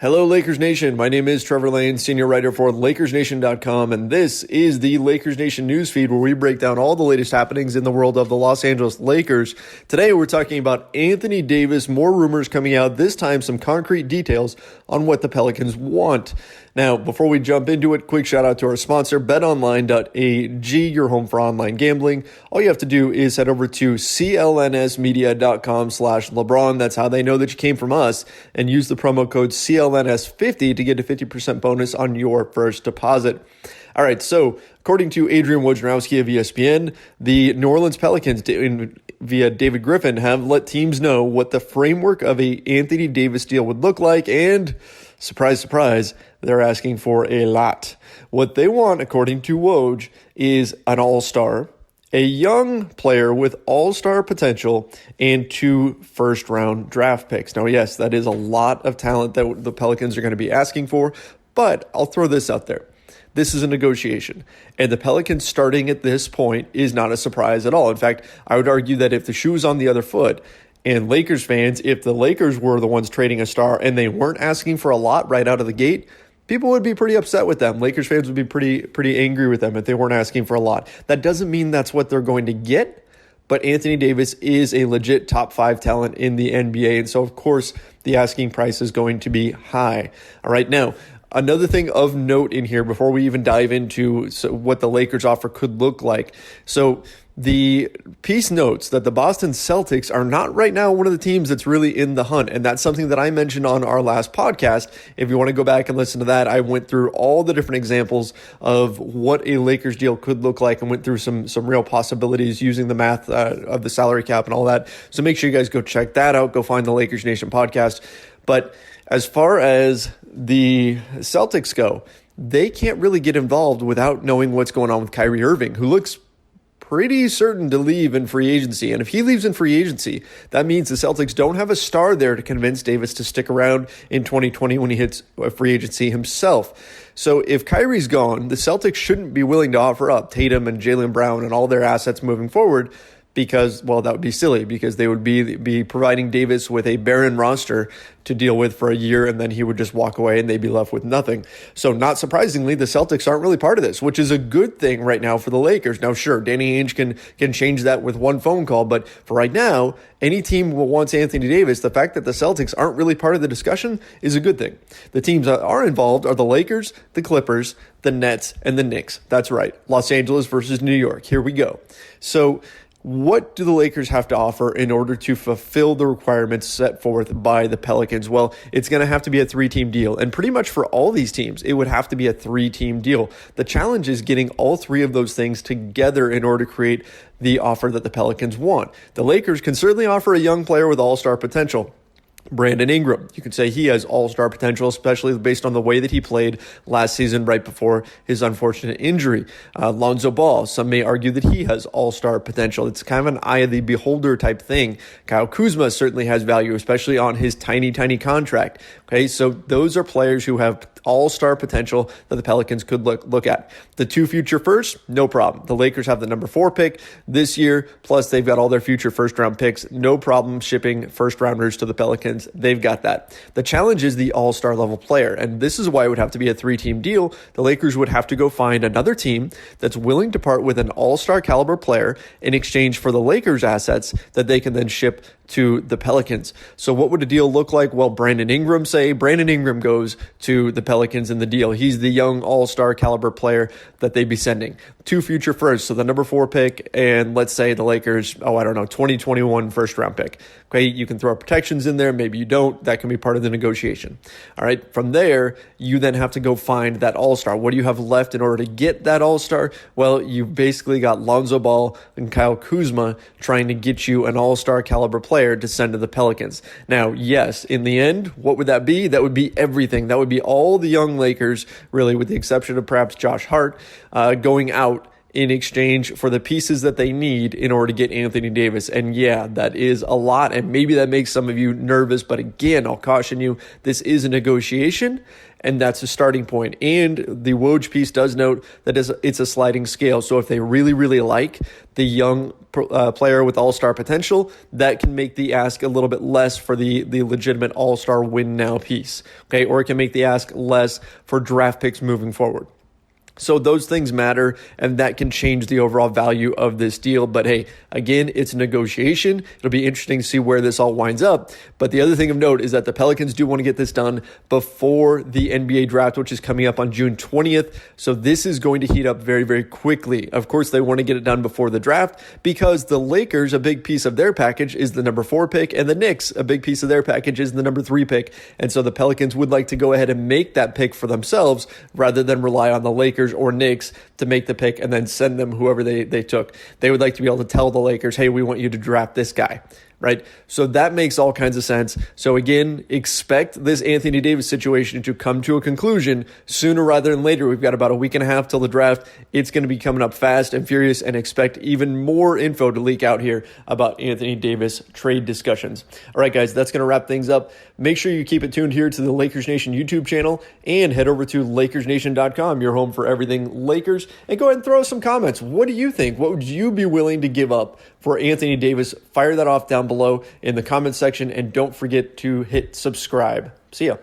Hello, Lakers Nation. My name is Trevor Lane, senior writer for LakersNation.com, and this is the Lakers Nation newsfeed where we break down all the latest happenings in the world of the Los Angeles Lakers. Today, we're talking about Anthony Davis, more rumors coming out, this time some concrete details on what the Pelicans want. Now, before we jump into it, quick shout out to our sponsor, betonline.ag, your home for online gambling. All you have to do is head over to clnsmedia.com/LeBron. That's how they know that you came from us, and use the promo code CLNS50 to get a 50% bonus on your first deposit. All right, so according to Adrian Wojnarowski of ESPN, the New Orleans Pelicans, via David Griffin, have let teams know what the framework of a Anthony Davis deal would look like, and surprise, surprise, they're asking for a lot. What they want, according to Woj, is an all-star, a young player with all-star potential, and 2 first-round draft picks. Now, yes, that is a lot of talent that the Pelicans are going to be asking for, but I'll throw this out there. This is a negotiation, and the Pelicans starting at this point is not a surprise at all. In fact, I would argue that if the shoe was on the other foot, and Lakers fans, if the Lakers were the ones trading a star and they weren't asking for a lot right out of the gate, people would be pretty upset with them. Lakers fans would be pretty angry with them if they weren't asking for a lot. That doesn't mean that's what they're going to get, but Anthony Davis is a legit top 5 talent in the NBA, and so of course the asking price is going to be high. All right, now, another thing of note in here before we even dive into what the Lakers offer could look like. So the piece notes that the Boston Celtics are not right now one of the teams that's really in the hunt, and that's something that I mentioned on our last podcast. If you want to go back and listen to that, I went through all the different examples of what a Lakers deal could look like and went through some real possibilities using the math of the salary cap and all that. So make sure you guys go check that out. Go find the Lakers Nation podcast. But as far as the Celtics go, they can't really get involved without knowing what's going on with Kyrie Irving, who looks pretty certain to leave in free agency. And if he leaves in free agency, that means the Celtics don't have a star there to convince Davis to stick around in 2020 when he hits free agency himself. So if Kyrie's gone, the Celtics shouldn't be willing to offer up Tatum and Jaylen Brown and all their assets moving forward, because, well, that would be silly, because they would be providing Davis with a barren roster to deal with for a year, and then he would just walk away and they'd be left with nothing. So not surprisingly, the Celtics aren't really part of this, which is a good thing right now for the Lakers. Now, sure, Danny Ainge can change that with one phone call, but for right now, any team who wants Anthony Davis, the fact that the Celtics aren't really part of the discussion is a good thing. The teams that are involved are the Lakers, the Clippers, the Nets, and the Knicks. That's right, Los Angeles versus New York. Here we go. So what do the Lakers have to offer in order to fulfill the requirements set forth by the Pelicans? Well, it's going to have to be a 3-team deal. And pretty much for all these teams, it would have to be a 3-team deal. The challenge is getting all 3 of those things together in order to create the offer that the Pelicans want. The Lakers can certainly offer a young player with all-star potential. Brandon Ingram, you could say he has all-star potential, especially based on the way that he played last season right before his unfortunate injury. Lonzo Ball, some may argue that he has all-star potential. It's kind of an eye of the beholder type thing. Kyle Kuzma certainly has value, especially on his tiny contract. Okay, so those are players who have all-star potential that the Pelicans could look at. The 2 future firsts, no problem. The Lakers have the number 4 pick this year, plus they've got all their future first-round picks. No problem shipping first-rounders to the Pelicans. They've got that. The challenge is the all-star level player, and this is why it would have to be a 3-team deal. The Lakers would have to go find another team that's willing to part with an all-star caliber player in exchange for the Lakers' assets that they can then ship to the Pelicans. So what would a deal look like? Well, Brandon Ingram goes to the Pelicans in the deal. He's the young all-star caliber player that they'd be sending. 2 future firsts, so the number 4 pick, and let's say the Lakers, 2021 first-round pick. Okay, you can throw protections in there. Maybe you don't. That can be part of the negotiation. All right, from there, you then have to go find that all-star. What do you have left in order to get that all-star? Well, you've basically got Lonzo Ball and Kyle Kuzma trying to get you an all-star caliber player to send to the Pelicans. Now, yes, in the end, what would that be? That would be everything. That would be all the young Lakers, really, with the exception of perhaps Josh Hart, going out in exchange for the pieces that they need in order to get Anthony Davis. And yeah, that is a lot. And maybe that makes some of you nervous. But again, I'll caution you, this is a negotiation. And that's a starting point. And the Woj piece does note that it's a sliding scale. So if they really, really like the young player with all-star potential, that can make the ask a little bit less for the legitimate all-star win now piece. Okay, or it can make the ask less for draft picks moving forward. So those things matter, and that can change the overall value of this deal. But hey, again, it's a negotiation. It'll be interesting to see where this all winds up. But the other thing of note is that the Pelicans do want to get this done before the NBA draft, which is coming up on June 20th. So this is going to heat up very, very quickly. Of course, they want to get it done before the draft because the Lakers, a big piece of their package is the number 4 pick, and the Knicks, a big piece of their package is the number 3 pick. And so the Pelicans would like to go ahead and make that pick for themselves rather than rely on the Lakers or Knicks to make the pick and then send them whoever they took. They would like to be able to tell the Lakers, hey, we want you to draft this guy, right? So that makes all kinds of sense. So again, expect this Anthony Davis situation to come to a conclusion sooner rather than later. We've got about a week and a half till the draft. It's going to be coming up fast and furious, and expect even more info to leak out here about Anthony Davis trade discussions. All right, guys, that's going to wrap things up. Make sure you keep it tuned here to the Lakers Nation YouTube channel and head over to LakersNation.com, your home for everything Lakers, and go ahead and throw us some comments. What do you think? What would you be willing to give up for Anthony Davis? Fire that off down below in the comment section, and don't forget to hit subscribe. See ya.